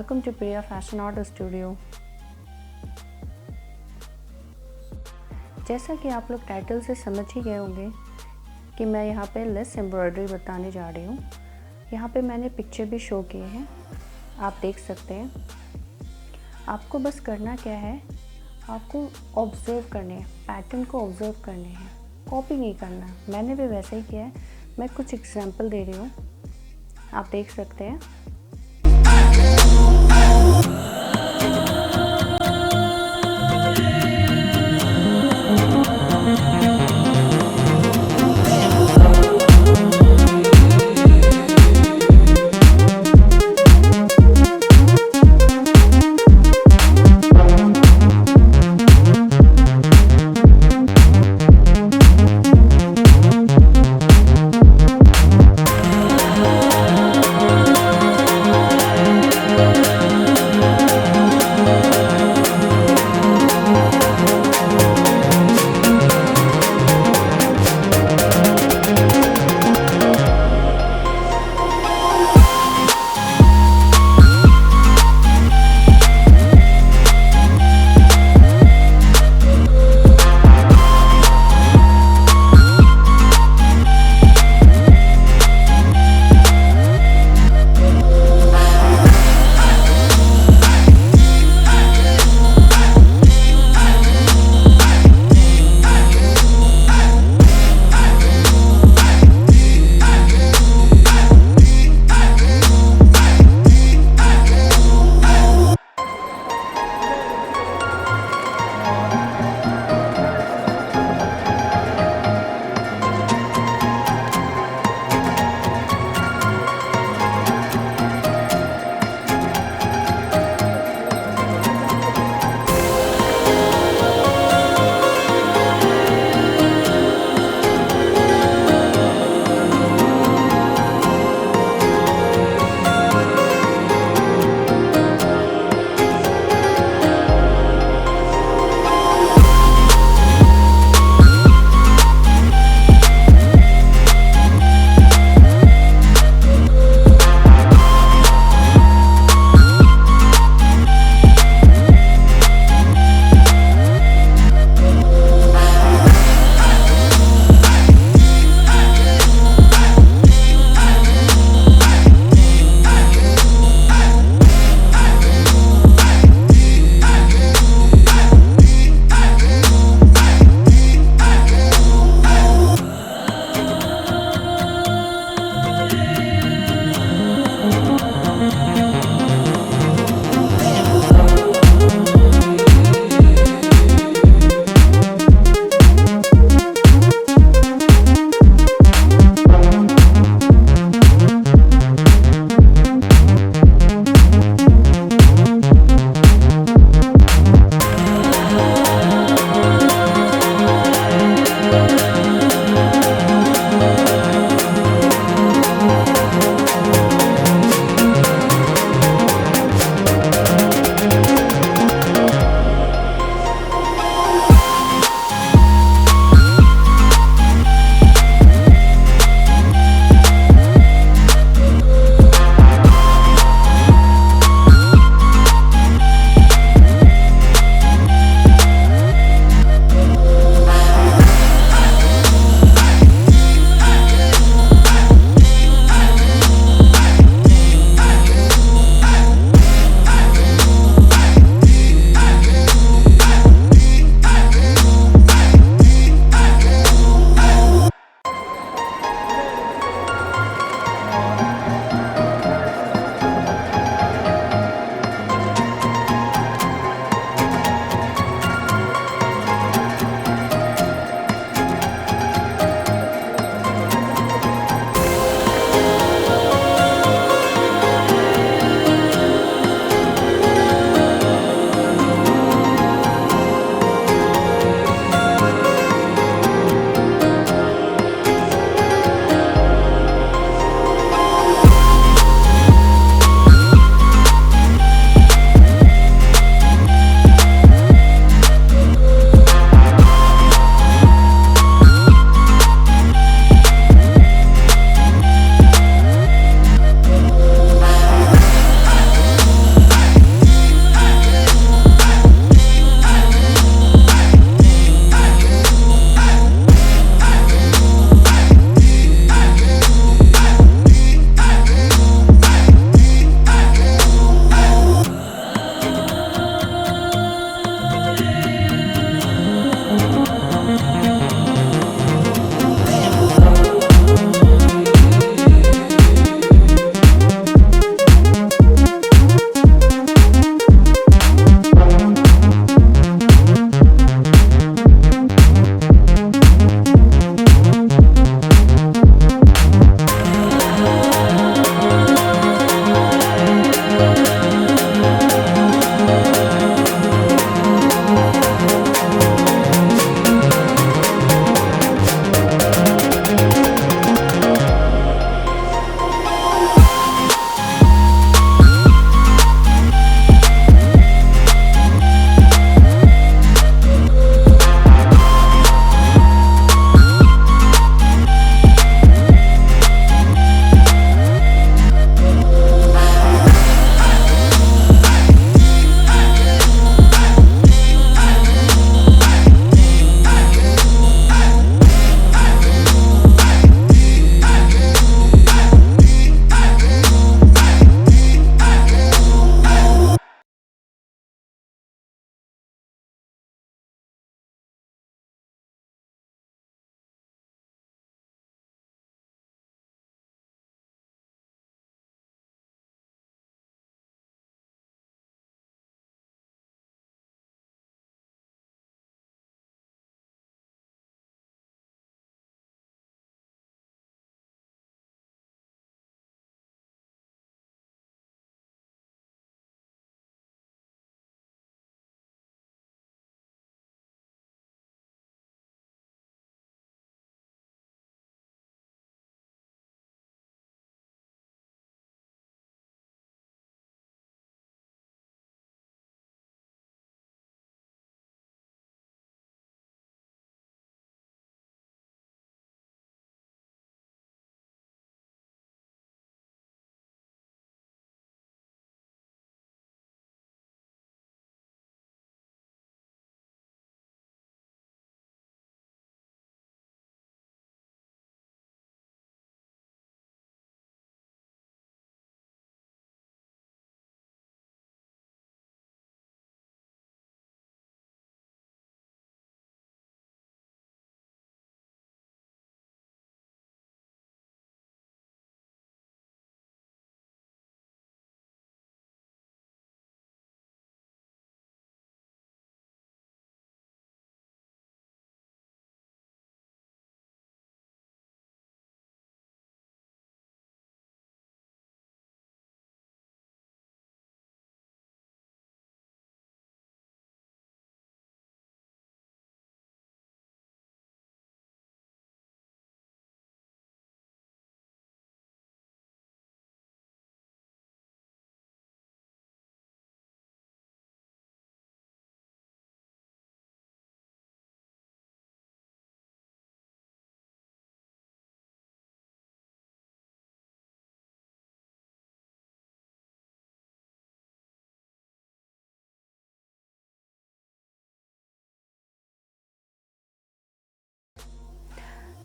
Welcome to Priya Fashion Art Studio। जैसा कि आप लोग टाइटल से समझ ही गए होंगे कि मैं यहाँ पे लेस एम्ब्रॉयडरी बताने जा रही हूँ। यहाँ पे मैंने पिक्चर भी शो किए हैं, आप देख सकते हैं। आपको बस करना क्या है, आपको ऑब्ज़र्व करने हैं, पैटर्न को ऑब्ज़र्व करने हैं, कॉपी नहीं करना। मैंने भी वैसे ही किया है। मैं कुछ एग्जांपल दे रही हूँ, आप देख सकते हैं।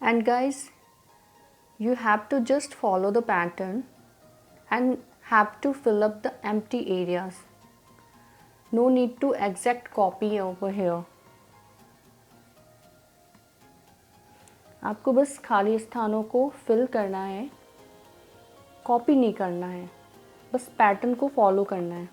And guys, you have to just follow the pattern and have to fill up the empty areas. No need to exact copy over here. आपको बस खाली स्थानों को फिल करना है, कॉपी नहीं करना है, बस पैटर्न को फॉलो करना है।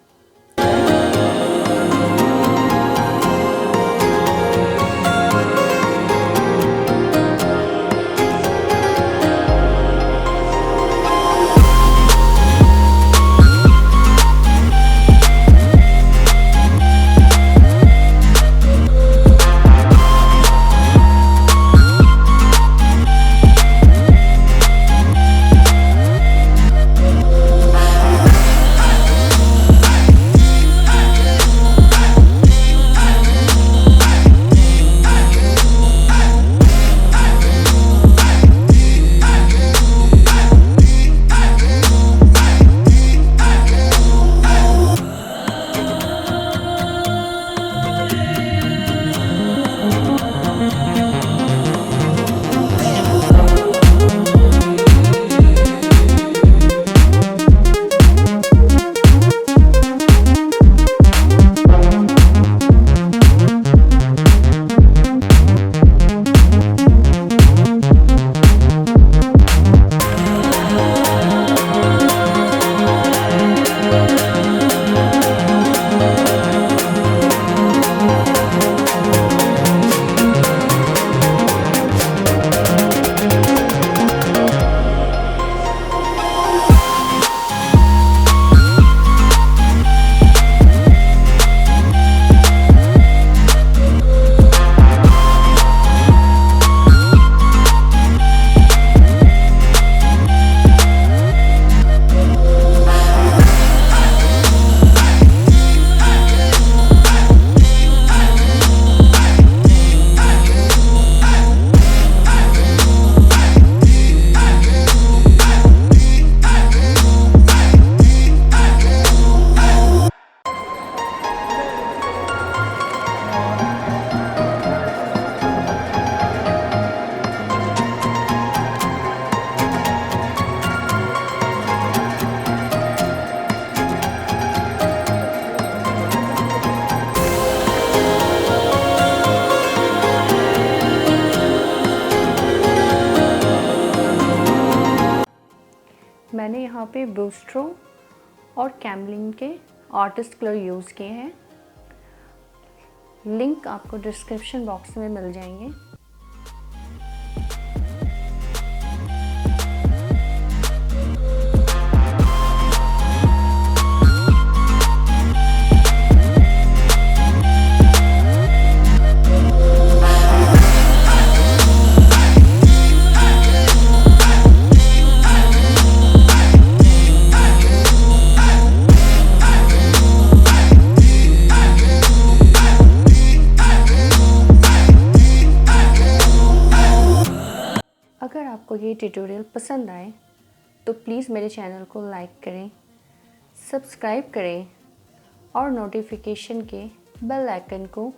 मैंने यहाँ पे ब्रूस्ट्रो और कैमलिन के आर्टिस्ट कलर यूज़ किए हैं। लिंक आपको डिस्क्रिप्शन बॉक्स में मिल जाएंगे। अगर आपको ये ट्यूटोरियल पसंद आए तो प्लीज़ मेरे चैनल को लाइक करें, सब्सक्राइब करें और नोटिफिकेशन के बेल आइकन को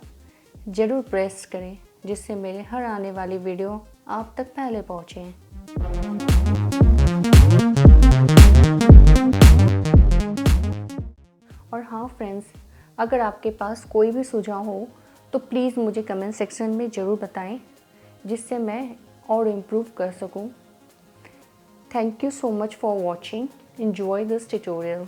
ज़रूर प्रेस करें, जिससे मेरे हर आने वाली वीडियो आप तक पहले पहुँचे। और हाँ फ्रेंड्स, अगर आपके पास कोई भी सुझाव हो तो प्लीज़ मुझे कमेंट सेक्शन में ज़रूर बताएं, जिससे मैं और इम्प्रूव कर सकूं। Thank you so much for watching. Enjoy this tutorial.